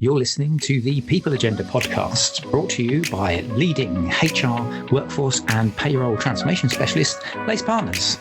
You're listening to the People Agenda podcast, brought to you by leading HR, workforce and payroll transformation specialist, Lace Partners.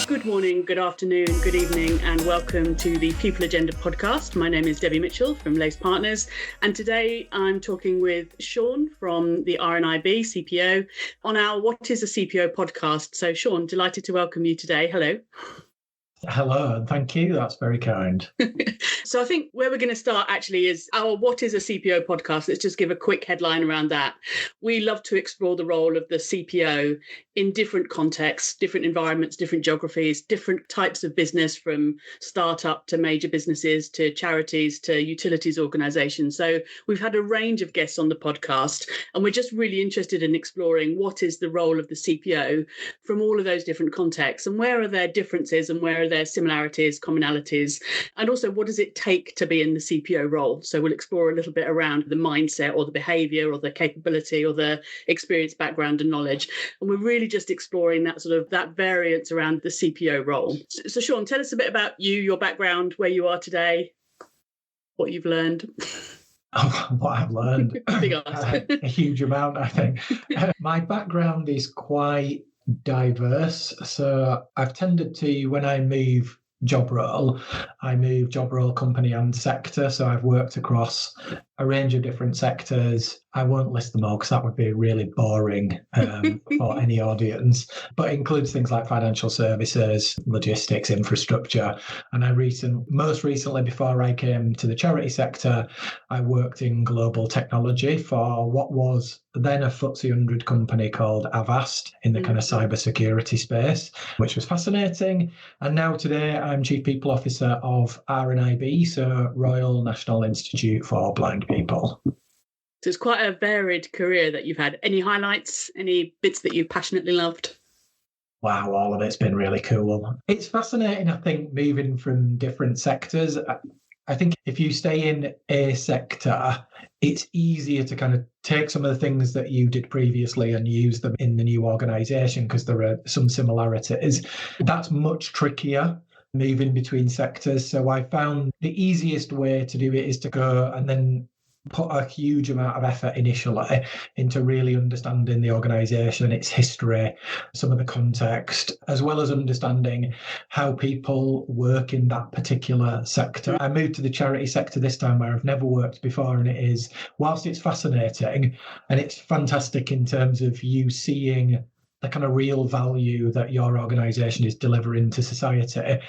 Good morning, good afternoon, good evening, and welcome to the People Agenda podcast. My name is Debbie Mitchell from Lace Partners, and today I'm talking with Sean from the RNIB, CPO, on our What is a CPO podcast. So Sean, delighted to welcome you today. Hello. Hello, and thank you. That's very kind. So I think where we're going to start actually is our What is a CPO podcast. Let's just give a quick headline around that. We love to explore the role of the CPO in different contexts, different environments, different geographies, different types of business, from startup to major businesses to charities to utilities organisations. So we've had a range of guests on the podcast, and we're just really interested in exploring what is the role of the CPO from all of those different contexts, and where are their differences and where are their similarities, commonalities, and also what does it take to be in the CPO role. So we'll explore a little bit around the mindset or the behaviour or the capability or the experience, background and knowledge. And we're really just exploring that sort of that variance around the CPO role. So Sean, tell us a bit about you, your background, where you are today, what you've learned. What I've learned, a huge amount, I think. My background is quite diverse. So I've tended to, when I move job role, company and sector. So I've worked across a range of different sectors. I won't list them all because that would be really boring for any audience, but includes things like financial services, logistics, infrastructure. And most recently, before I came to the charity sector, I worked in global technology for what was then a FTSE 100 company called Avast in the kind of cybersecurity space, which was fascinating. And now today I'm Chief People Officer of RNIB, so Royal National Institute for Blind People. So it's quite a varied career that you've had. Any highlights, any bits that you passionately loved? Wow, all of it's been really cool. It's fascinating, I think, moving from different sectors. I think if you stay in a sector, it's easier to kind of take some of the things that you did previously and use them in the new organisation because there are some similarities. That's much trickier, moving between sectors. So I found the easiest way to do it is to go and then put a huge amount of effort initially into really understanding the organisation, its history, some of the context, as well as understanding how people work in that particular sector. I moved to the charity sector this time where I've never worked before, and it is, whilst it's fascinating and it's fantastic in terms of you seeing the kind of real value that your organisation is delivering to society, it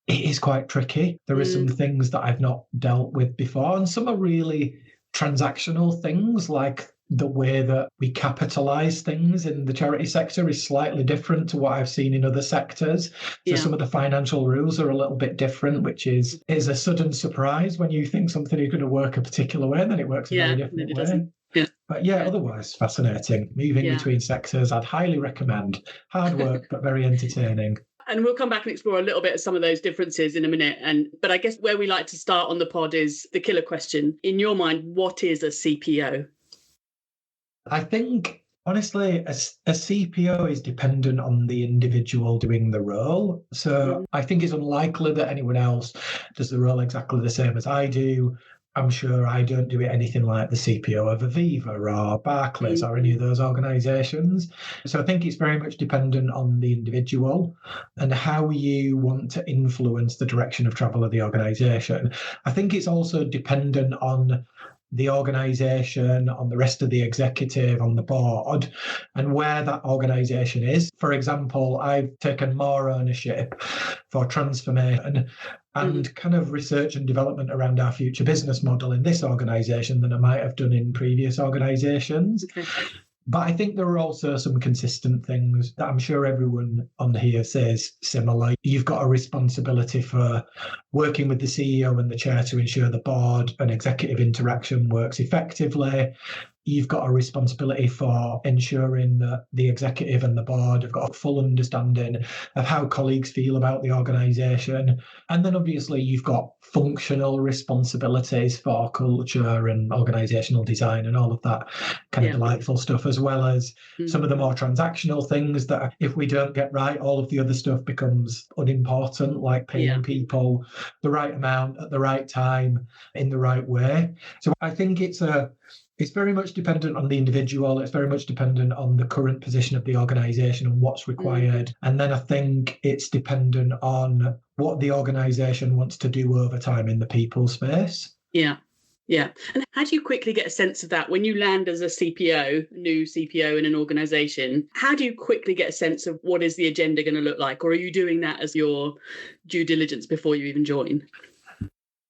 is quite tricky. There are some things that I've not dealt with before, and some are really transactional things, like the way that we capitalise things in the charity sector is slightly different to what I've seen in other sectors. So some of the financial rules are a little bit different, which is a sudden surprise when you think something is going to work a particular way, and then it works a very different way. But otherwise fascinating. Moving between sectors, I'd highly recommend. Hard work, but very entertaining. And we'll come back and explore a little bit of some of those differences in a minute. But I guess where we like to start on the pod is the killer question. In your mind, what is a CPO? I think, honestly, a CPO is dependent on the individual doing the role. So I think it's unlikely that anyone else does the role exactly the same as I do. I'm sure I don't do it anything like the CPO of Aviva or Barclays or any of those organisations. So I think it's very much dependent on the individual and how you want to influence the direction of travel of the organisation. I think it's also dependent on the organisation, on the rest of the executive, on the board, and where that organisation is. For example, I've taken more ownership for transformation and kind of research and development around our future business model in this organisation than I might have done in previous organisations. Okay. But I think there are also some consistent things that I'm sure everyone on here says similar. You've got a responsibility for working with the CEO and the chair to ensure the board and executive interaction works effectively. you've got a responsibility for ensuring that the executive and the board have got a full understanding of how colleagues feel about the organisation. And then obviously you've got functional responsibilities for culture and organisational design and all of that kind of delightful stuff, as well as some of the more transactional things that if we don't get right, all of the other stuff becomes unimportant, like paying people the right amount at the right time in the right way. So I think it's very much dependent on the individual. It's very much dependent on the current position of the organisation and what's required. And then I think it's dependent on what the organisation wants to do over time in the people space. Yeah. Yeah. And how do you quickly get a sense of that when you land as a CPO, new CPO in an organisation? How do you quickly get a sense of what is the agenda going to look like? Or are you doing that as your due diligence before you even join?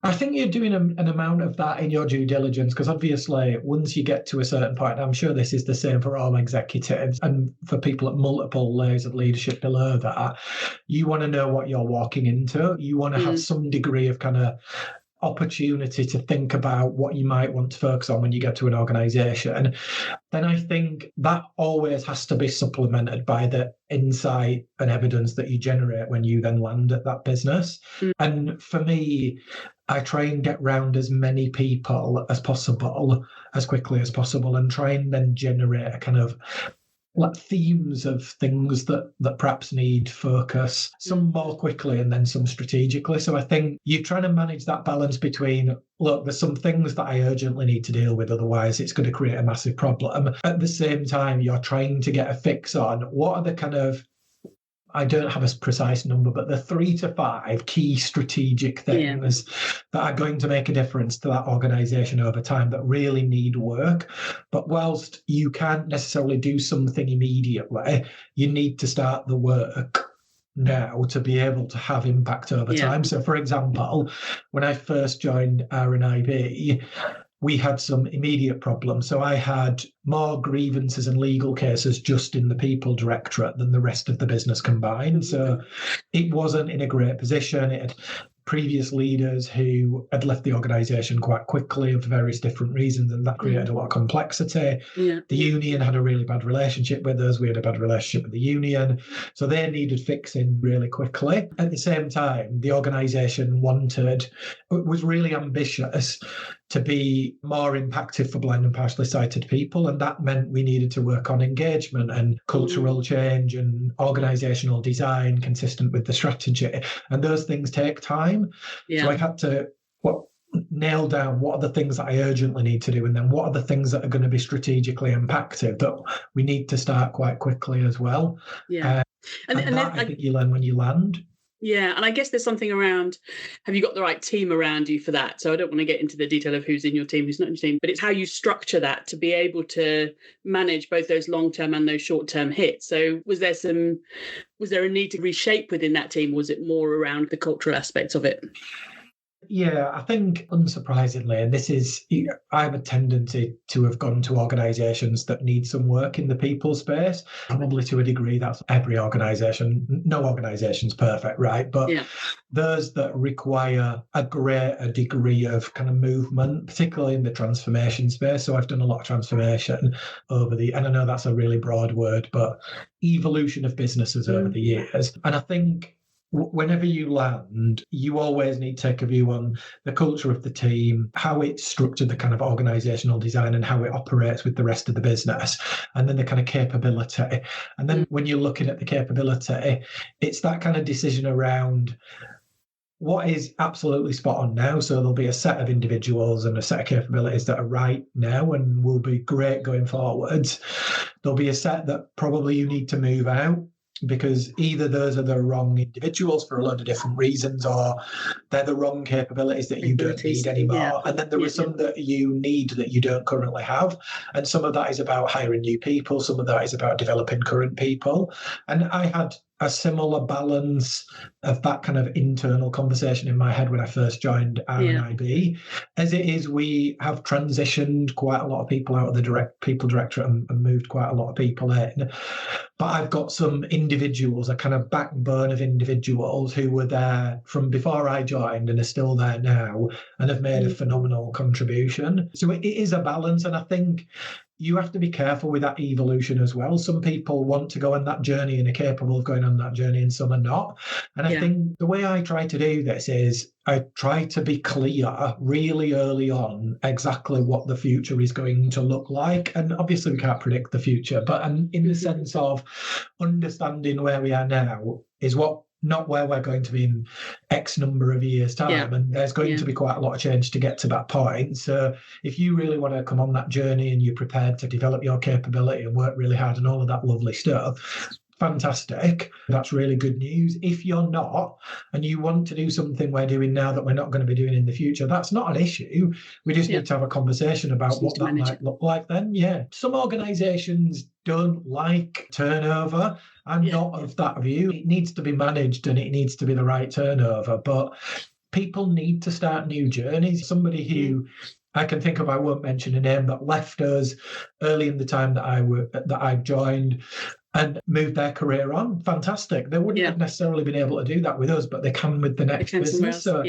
I think you're doing an amount of that in your due diligence, because obviously once you get to a certain point, I'm sure this is the same for all executives and for people at multiple layers of leadership below that, you want to know what you're walking into. You want to have some degree of kind of opportunity to think about what you might want to focus on when you get to an organisation. Then I think that always has to be supplemented by the insight and evidence that you generate when you then land at that business. And for me, I try and get round as many people as possible, as quickly as possible, and try and then generate a kind of like themes of things that perhaps need focus, some more quickly and then some strategically. So I think you're trying to manage that balance between, look, there's some things that I urgently need to deal with, otherwise it's going to create a massive problem. At the same time, you're trying to get a fix on what are the kind of, I don't have a precise number, but the 3 to 5 key strategic things that are going to make a difference to that organisation over time that really need work. But whilst you can't necessarily do something immediately, you need to start the work now to be able to have impact over time. So, for example, when I first joined RNIB, we had some immediate problems. So I had more grievances and legal cases just in the people directorate than the rest of the business combined. So it wasn't in a great position. It had previous leaders who had left the organisation quite quickly for various different reasons, and that created a lot of complexity. The union had a really bad relationship with us. We had a bad relationship with the union. So they needed fixing really quickly. At the same time, the organisation was really ambitious to be more impactful for blind and partially sighted people. And that meant we needed to work on engagement and cultural change and organisational design consistent with the strategy. And those things take time. So I had to nail down what are the things that I urgently need to do, and then what are the things that are going to be strategically impactful that we need to start quite quickly as well. And that, I think you learn when you land. Yeah, and I guess there's something around, have you got the right team around you for that? So I don't want to get into the detail of who's in your team, who's not in your team, but it's how you structure that to be able to manage both those long-term and those short-term hits. So was there a need to reshape within that team? Was it more around the cultural aspects of it? Yeah, I think unsurprisingly, and I have a tendency to have gone to organisations that need some work in the people space. Probably to a degree, that's every organisation. No organisation's perfect, right? But those that require a greater degree of kind of movement, particularly in the transformation space. So I've done a lot of transformation and I know that's a really broad word, but evolution of businesses over the years. And I think whenever you land, you always need to take a view on the culture of the team, how it's structured, the kind of organisational design and how it operates with the rest of the business, and then the kind of capability. And then when you're looking at the capability, it's that kind of decision around what is absolutely spot on now. So there'll be a set of individuals and a set of capabilities that are right now and will be great going forwards. There'll be a set that probably you need to move out, because either those are the wrong individuals for a lot of different reasons, or they're the wrong capabilities that you don't need anymore. And then there are some that you need that you don't currently have. And some of that is about hiring new people. Some of that is about developing current people. And I had a similar balance of that kind of internal conversation in my head when I first joined RNIB. As it is, we have transitioned quite a lot of people out of the people directorate and moved quite a lot of people in. But I've got some individuals, a kind of backbone of individuals who were there from before I joined and are still there now and have made a phenomenal contribution. So it is a balance. And I think you have to be careful with that evolution as well. Some people want to go on that journey and are capable of going on that journey, and some are not. And I think the way I try to do this is I try to be clear really early on exactly what the future is going to look like. And obviously we can't predict the future, but in the sense of understanding where we are now is not where we're going to be in X number of years' time. And there's going to be quite a lot of change to get to that point. So if you really want to come on that journey and you're prepared to develop your capability and work really hard and all of that lovely stuff, fantastic. That's really good news. If you're not, and you want to do something we're doing now that we're not going to be doing in the future, that's not an issue. We just need to have a conversation about what that might look like then. Yeah. Some organisations don't like turnover. I'm not of that view. It needs to be managed and it needs to be the right turnover. But people need to start new journeys. Somebody who I can think of, I won't mention a name, that left us early in the time that I joined and moved their career on. Fantastic. They wouldn't have necessarily been able to do that with us, but they can with the next business. So,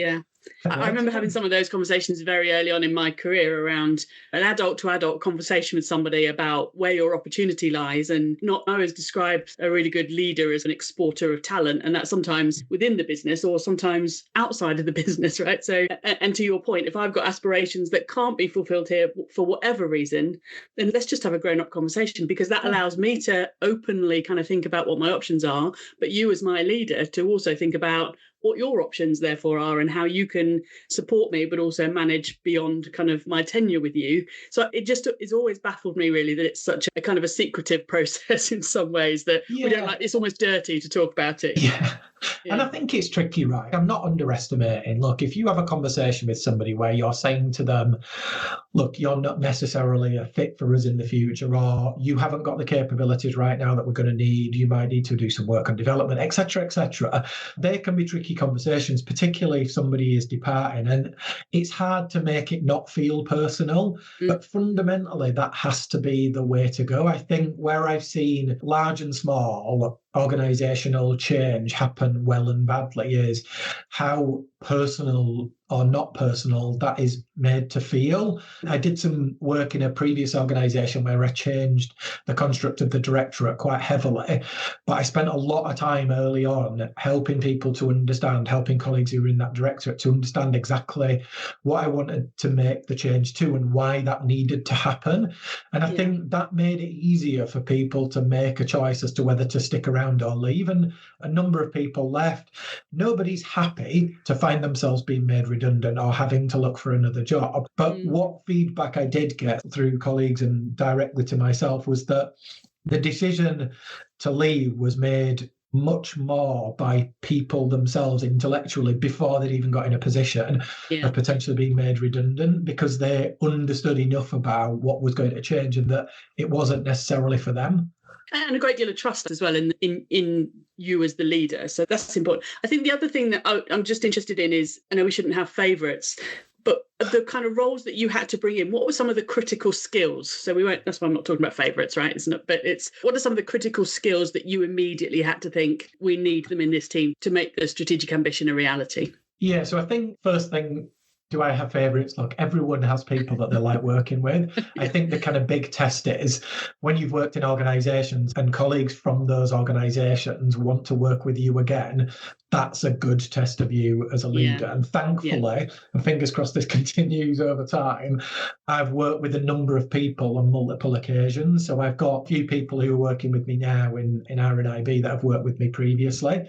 I remember having some of those conversations very early on in my career around an adult to adult conversation with somebody about where your opportunity lies. And not always describe a really good leader as an exporter of talent. And that's sometimes within the business or sometimes outside of the business, right? So, and to your point, if I've got aspirations that can't be fulfilled here for whatever reason, then let's just have a grown up conversation, because that allows me to openly kind of think about what my options are. But you as my leader to also think about what your options therefore are and how you can support me, but also manage beyond kind of my tenure with you. So it's always baffled me really that it's such a kind of a secretive process in some ways that we don't like. It's almost dirty to talk about it. And I think it's tricky, right? I'm not underestimating. Look, if you have a conversation with somebody where you're saying to them, look, you're not necessarily a fit for us in the future, or you haven't got the capabilities right now that we're going to need, you might need to do some work on development, etc., etc. They can be tricky conversations, particularly if somebody is departing. And it's hard to make it not feel personal, but fundamentally that has to be the way to go. I think where I've seen large and small organisational change happen well and badly is how personal or not personal that is made to feel. I did some work in a previous organisation where I changed the construct of the directorate quite heavily, but I spent a lot of time early on helping people to understand, helping colleagues who were in that directorate to understand exactly what I wanted to make the change to and why that needed to happen. And I think that made it easier for people to make a choice as to whether to stick around or leave. And a number of people left. Nobody's happy to find themselves being made redundant or having to look for another job. But what feedback I did get through colleagues and directly to myself was that the decision to leave was made much more by people themselves intellectually before they'd even got in a position of potentially being made redundant, because they understood enough about what was going to change and that it wasn't necessarily for them. And a great deal of trust as well in you as the leader. So that's important. I think the other thing that I'm just interested in is, I know we shouldn't have favourites, but the kind of roles that you had to bring in, what were some of the critical skills? So that's why I'm not talking about favourites, right? It's what are some of the critical skills that you immediately had to think, we need them in this team to make the strategic ambition a reality? Yeah, so I think first thing, do I have favourites? Look, everyone has people that they like working with. I think the kind of big test is when you've worked in organisations and colleagues from those organisations want to work with you again, that's a good test of you as a leader. And thankfully, and fingers crossed this continues over time, I've worked with a number of people on multiple occasions. So I've got a few people who are working with me now in RNIB that have worked with me previously.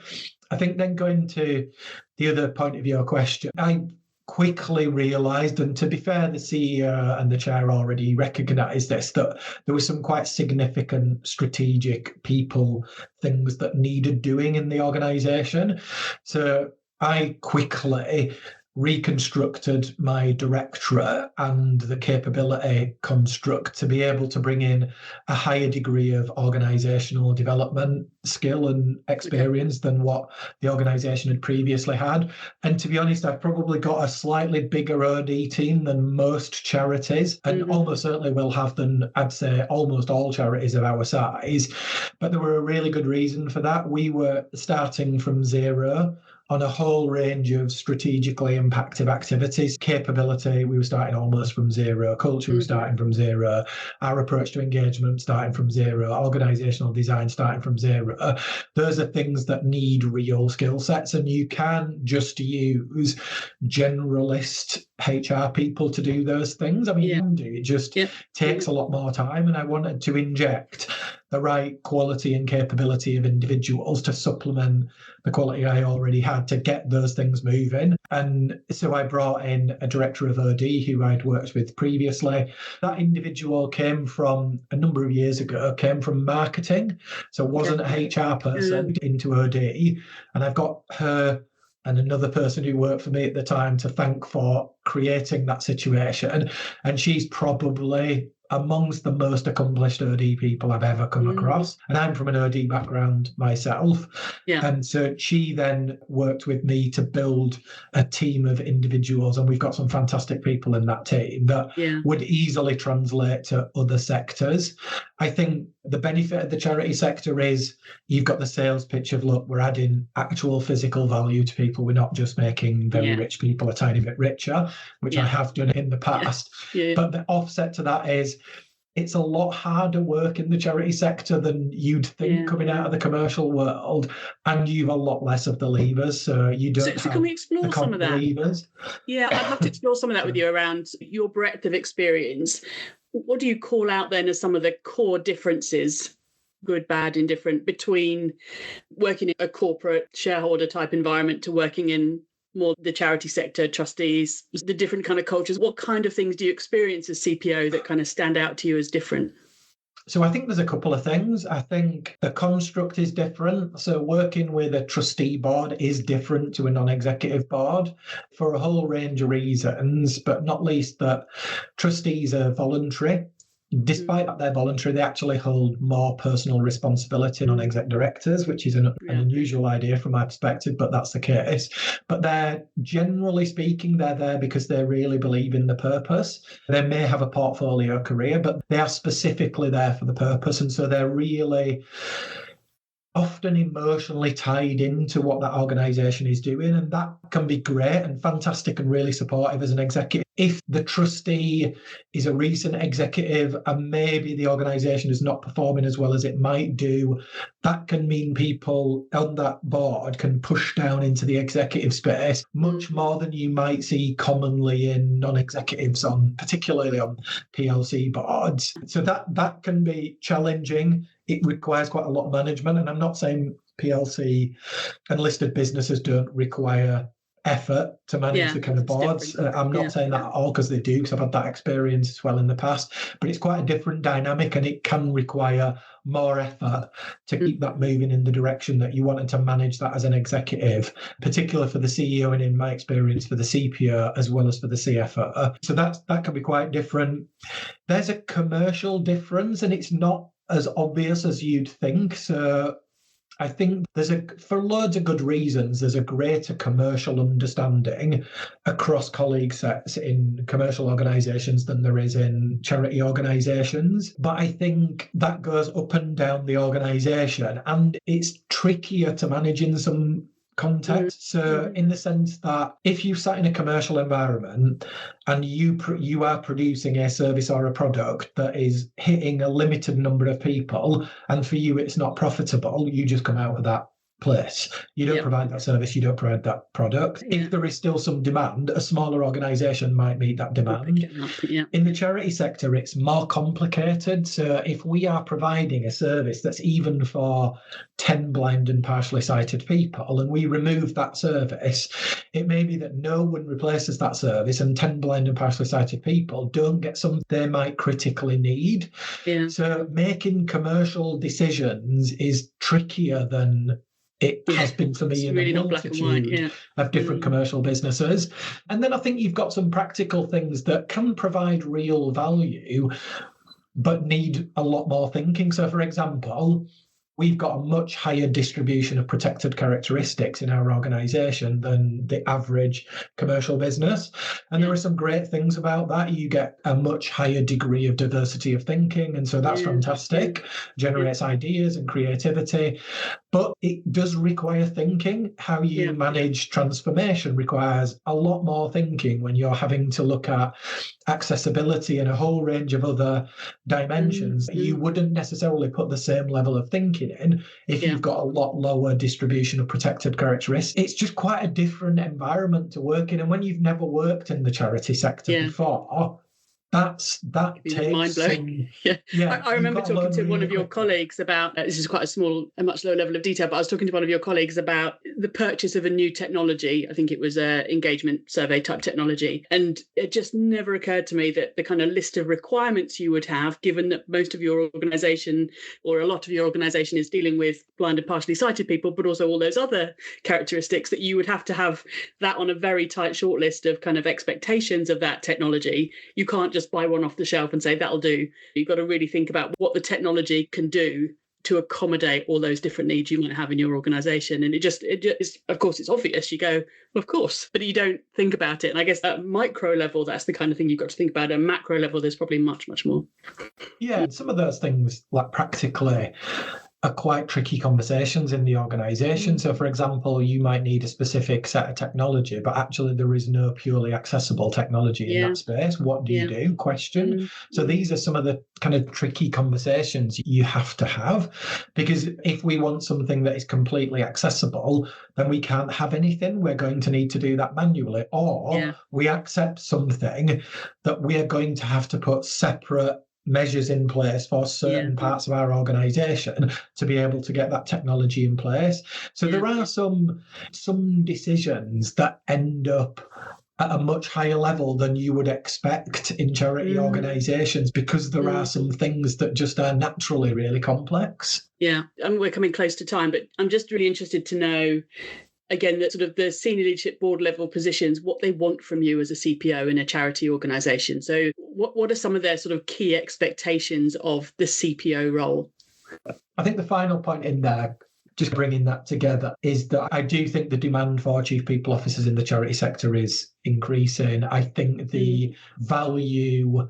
I think then going to the other point of your question, I quickly realised, and to be fair, the CEO and the chair already recognised this, that there was some quite significant strategic people things that needed doing in the organisation. So I quickly reconstructed my directorate and the capability construct to be able to bring in a higher degree of organisational development skill and experience than what the organisation had previously had. And to be honest, I've probably got a slightly bigger OD team than most charities, and almost certainly will have than, I'd say, almost all charities of our size. But there were a really good reason for that. We were starting from zero on a whole range of strategically impactful activities. Capability, we were starting almost from zero. Culture, we were starting from zero. Our approach to engagement, starting from zero. Organisational design, starting from zero. Those are things that need real skill sets, and you can't just use generalist HR people to do those things. I mean, you can do it, just takes a lot more time, and I wanted to inject the right quality and capability of individuals to supplement the quality I already had to get those things moving. And so I brought in a director of OD who I'd worked with previously. That individual came from, a number of years ago, came from marketing, so wasn't a HR person, into OD. And I've got her and another person who worked for me at the time to thank for creating that situation. And she's probably amongst the most accomplished OD people I've ever come across. And I'm from an OD background myself. And so she then worked with me to build a team of individuals. And we've got some fantastic people in that team that would easily translate to other sectors. I think the benefit of the charity sector is you've got the sales pitch of, look, we're adding actual physical value to people. We're not just making very rich people a tiny bit richer, which I have done in the past. But the offset to that is it's a lot harder work in the charity sector than you'd think coming out of the commercial world, and you've a lot less of the levers, so you don't so can we explore some of that? Levers. I'd love to explore some of that with you around your breadth of experience. What do you call out then as some of the core differences, good, bad, indifferent, between working in a corporate shareholder type environment to working in more the charity sector, trustees, the different kind of cultures? What kind of things do you experience as CPO that kind of stand out to you as different? So I think there's a couple of things. I think the construct is different. So working with a trustee board is different to a non-executive board for a whole range of reasons, but not least that trustees are voluntary. Despite that they're voluntary, they actually hold more personal responsibility than non-exec directors, which is an unusual idea from my perspective, but that's the case. But they're, generally speaking, they're there because they really believe in the purpose. They may have a portfolio career, but they are specifically there for the purpose. And so they're really often emotionally tied into what that organisation is doing. And that can be great and fantastic and really supportive as an executive. If the trustee is a recent executive and maybe the organisation is not performing as well as it might do, that can mean people on that board can push down into the executive space much more than you might see commonly in non-executives, particularly on PLC boards. So that can be challenging. It requires quite a lot of management. And I'm not saying PLC and listed businesses don't require effort to manage the kind of boards. I'm not saying that at all, because they do, because I've had that experience as well in the past. But it's quite a different dynamic, and it can require more effort to keep that moving in the direction that you wanted to manage that as an executive, particularly for the CEO and, in my experience, for the CPO as well as for the CFO. So that can be quite different. There's a commercial difference, and it's not as obvious as you'd think. So I think for loads of good reasons, there's a greater commercial understanding across colleague sets in commercial organisations than there is in charity organisations. But I think that goes up and down the organisation, and it's trickier to manage in some context. So in the sense that if you sat in a commercial environment and you are producing a service or a product that is hitting a limited number of people, and for you it's not profitable, you just come out of that place. You don't provide that service, you don't provide that product. If there is still some demand, a smaller organisation might meet that demand. In the charity sector, it's more complicated. So if we are providing a service that's even for 10 blind and partially sighted people, and we remove that service, it may be that no one replaces that service, and 10 blind and partially sighted people don't get something they might critically need. So making commercial decisions is trickier than it has been for me in really a multitude of different commercial businesses. And then I think you've got some practical things that can provide real value, but need a lot more thinking. So, for example, we've got a much higher distribution of protected characteristics in our organisation than the average commercial business. And there are some great things about that. You get a much higher degree of diversity of thinking. And so that's fantastic, generates ideas and creativity. But it does require thinking. How you manage transformation requires a lot more thinking when you're having to look at accessibility and a whole range of other dimensions. You wouldn't necessarily put the same level of thinking in if you've got a lot lower distribution of protected characteristics. It's just quite a different environment to work in. And when you've never worked in the charity sector before, that takes mind-blowing. I remember talking to one of your colleagues about, this is quite a much lower level of detail, but I was talking to one of your colleagues about the purchase of a new technology. I think it was engagement survey type technology. And it just never occurred to me that the kind of list of requirements you would have, given that most of your organisation or a lot of your organisation is dealing with blind and partially sighted people, but also all those other characteristics, that you would have to have that on a very tight shortlist of kind of expectations of that technology. You can't just buy one off the shelf and say that'll do. You've got to really think about what the technology can do to accommodate all those different needs you might have in your organisation. And it just, of course, it's obvious. You go, well, of course, but you don't think about it. And I guess at micro level, that's the kind of thing you've got to think about. At macro level, there's probably much, much more. Yeah, some of those things, like practically, are quite tricky conversations in the organisation. So, for example, you might need a specific set of technology, but actually there is no purely accessible technology in that space. What do you do? Question. So these are some of the kind of tricky conversations you have to have, because if we want something that is completely accessible, then we can't have anything. We're going to need to do that manually, or we accept something that we are going to have to put separate measures in place for certain parts of our organisation to be able to get that technology in place. So there are some decisions that end up at a much higher level than you would expect in charity organisations, because there are some things that just are naturally really complex. Yeah, and we're coming close to time, but I'm just really interested to know, again, that sort of the senior leadership board level positions, what they want from you as a CPO in a charity organisation. So what are some of their sort of key expectations of the CPO role? I think the final point in there, just bringing that together, is that I do think the demand for chief people officers in the charity sector is increasing. I think the value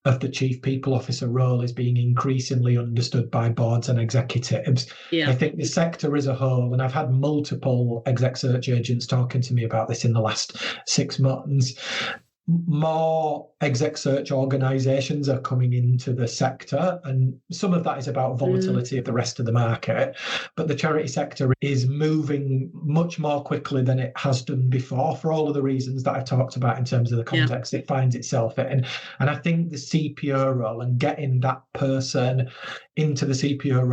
of the chief people officer role is being increasingly understood by boards and executives. I think the sector as a whole, and I've had multiple exec search agents talking to me about this in the last 6 months, more exec search organisations are coming into the sector, and some of that is about volatility of the rest of the market. But the charity sector is moving much more quickly than it has done before, for all of the reasons that I've talked about in terms of the context it finds itself in. And I think the CPO role and getting that person into the CPO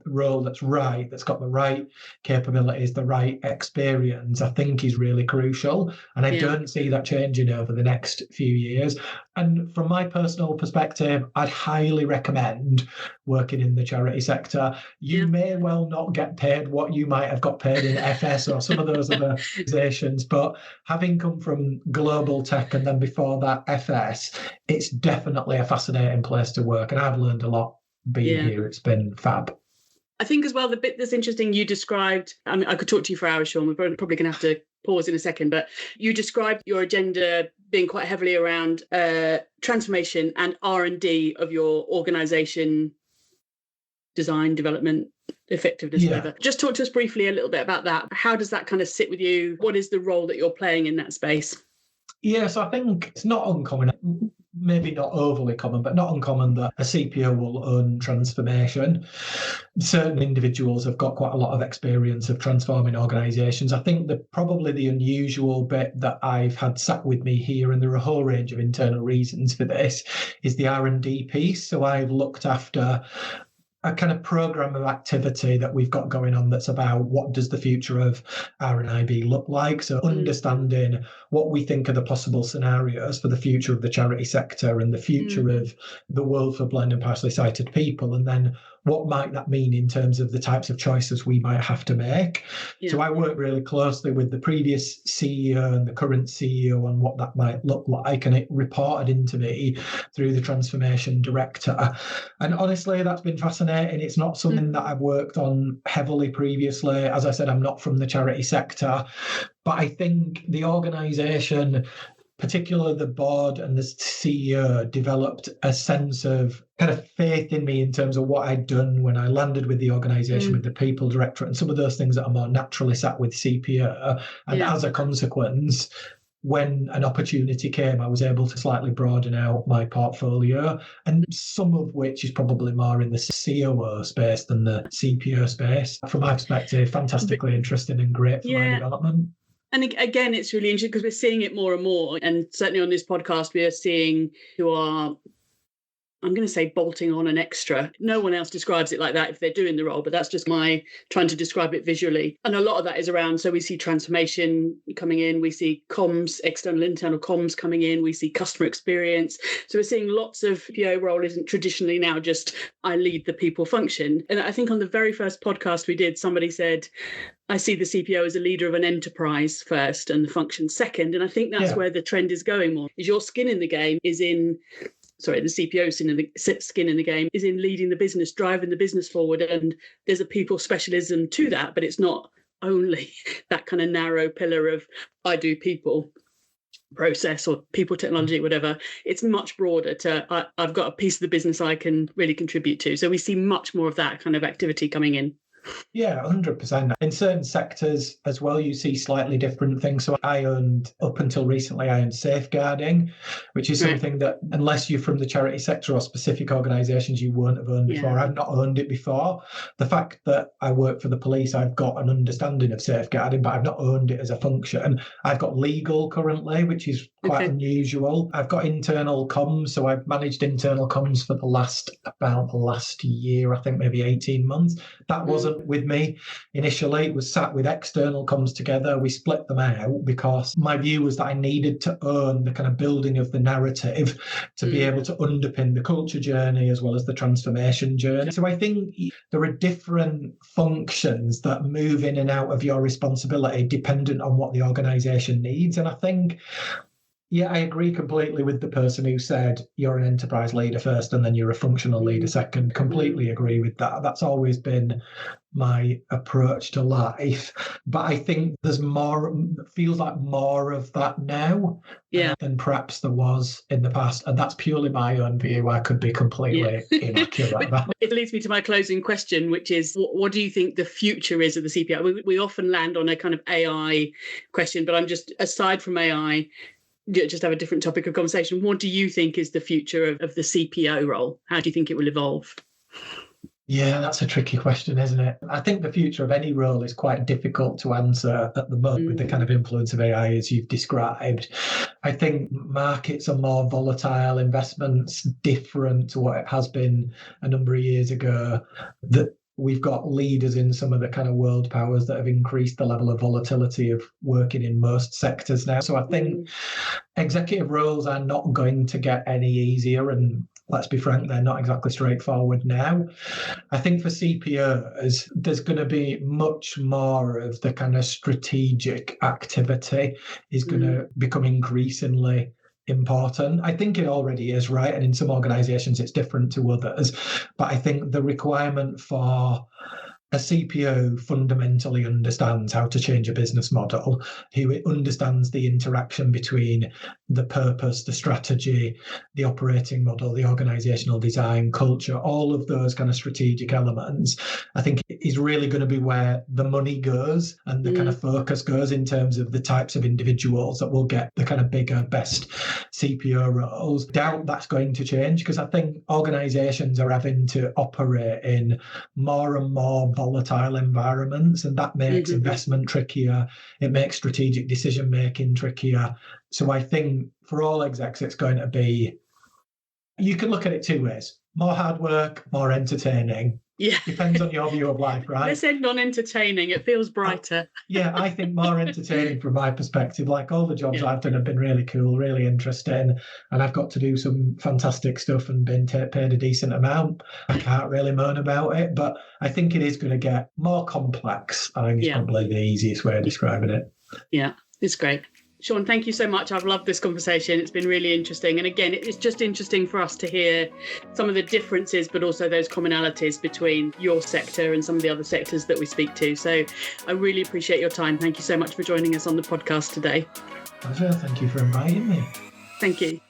role that's right, that's got the right capabilities, the right experience, I think is really crucial. And I don't see that changing over the next few years. And from my personal perspective, I'd highly recommend working in the charity sector. You may well not get paid what you might have got paid in FS or some of those other organisations, but having come from global tech and then before that FS, it's definitely a fascinating place to work. And I've learned a lot being here. It's been fab. I think as well, the bit that's interesting you described, I mean, I could talk to you for hours, Sean, we're probably going to have to pause in a second, but you described your agenda being quite heavily around transformation and R&D of your organisation, design, development, effectiveness, whatever. Just talk to us briefly a little bit about that. How does that kind of sit with you? What is the role that you're playing in that space? Yes, I think it's not uncommon, maybe not overly common, but not uncommon that a CPO will own transformation. Certain individuals have got quite a lot of experience of transforming organisations. I think that probably the unusual bit that I've had sat with me here, and there are a whole range of internal reasons for this, is the R&D piece. So I've looked after a kind of program of activity that we've got going on that's about what does the future of RNIB look like. So understanding what we think are the possible scenarios for the future of the charity sector and the future of the world for blind and partially sighted people, and then what might that mean in terms of the types of choices we might have to make. So I work really closely with the previous CEO and the current CEO on what that might look like, and it reported into me through the transformation director. And honestly, that's been fascinating. It's not something that I've worked on heavily previously. As I said, I'm not from the charity sector, but I think the organisation particularly the board and the CEO developed a sense of kind of faith in me in terms of what I'd done when I landed with the organisation, with the people directorate, and some of those things that are more naturally sat with CPO. And as a consequence, when an opportunity came, I was able to slightly broaden out my portfolio, and some of which is probably more in the COO space than the CPO space. From my perspective, fantastically interesting and great for my development. And again, it's really interesting because we're seeing it more and more. And certainly on this podcast, we are seeing who are, I'm going to say, bolting on an extra. No one else describes it like that if they're doing the role, but that's just my trying to describe it visually. And a lot of that is around, so we see transformation coming in, we see comms, external, internal comms coming in, we see customer experience. So we're seeing lots of PO role isn't traditionally now just, I lead the people function. And I think on the very first podcast we did, somebody said, I see the CPO as a leader of an enterprise first and the function second. And I think that's where the trend is going more, is your skin in the game is in, the CPO skin in the game is in leading the business, driving the business forward. And there's a people specialism to that, but it's not only that kind of narrow pillar of I do people process or people technology, whatever. It's much broader to I've got a piece of the business I can really contribute to. So we see much more of that kind of activity coming in. Yeah, 100%. In certain sectors as well, you see slightly different things. So I owned, up until recently, I owned safeguarding, which is something that, unless you're from the charity sector or specific organisations, you won't have owned before. I've not owned it before. The fact that I work for the police, I've got an understanding of safeguarding, but I've not owned it as a function. I've got legal currently, which is quite unusual. I've got internal comms, so I've managed internal comms for about the last year, I think maybe 18 months. That wasn't with me initially. It was sat with external comms together. We split them out because my view was that I needed to own the kind of building of the narrative to be able to underpin the culture journey as well as the transformation journey. So I think there are different functions that move in and out of your responsibility dependent on what the organisation needs. And I think I agree completely with the person who said you're an enterprise leader first and then you're a functional leader second. Completely agree with that. That's always been my approach to life. But I think there's more, feels like more of that now than perhaps there was in the past. And that's purely my own view. I could be completely inaccurate. It leads me to my closing question, which is, what do you think the future is of the CPO? We often land on a kind of AI question, but I'm just, aside from AI, just have a different topic of conversation. What do you think is the future of the CPO role? How do you think it will evolve? Yeah, that's a tricky question, isn't it? I think the future of any role is quite difficult to answer at the moment with the kind of influence of AI as you've described. I think markets are more volatile, investments different to what it has been a number of years ago. That we've got leaders in some of the kind of world powers that have increased the level of volatility of working in most sectors now. So I think executive roles are not going to get any easier. And let's be frank, they're not exactly straightforward now. I think for CPOs, there's going to be much more of the kind of strategic activity is going to become increasingly important. I think it already is, right? And in some organizations, it's different to others. But I think the requirement for a CPO fundamentally understands how to change a business model, who understands the interaction between the purpose, the strategy, the operating model, the organizational design, culture, all of those kind of strategic elements, I think is really going to be where the money goes and the kind of focus goes in terms of the types of individuals that will get the kind of bigger, best CPO roles. Doubt that's going to change because I think organizations are having to operate in more and more volatile environments, and that makes investment trickier. It makes strategic decision making trickier. So I think for all execs, it's going to be, you can look at it two ways: more hard work, more entertaining. Yeah. Depends on your view of life, right? Let's end on entertaining. It feels brighter. I think more entertaining from my perspective. Like all the jobs I've done have been really cool, really interesting. And I've got to do some fantastic stuff and been paid a decent amount. I can't really moan about it, but I think it is going to get more complex. I think it's probably the easiest way of describing it. Yeah, it's great. Sean, thank you so much. I've loved this conversation. It's been really interesting. And again, it's just interesting for us to hear some of the differences, but also those commonalities between your sector and some of the other sectors that we speak to. So I really appreciate your time. Thank you so much for joining us on the podcast today. Pleasure. Thank you for inviting me. Thank you.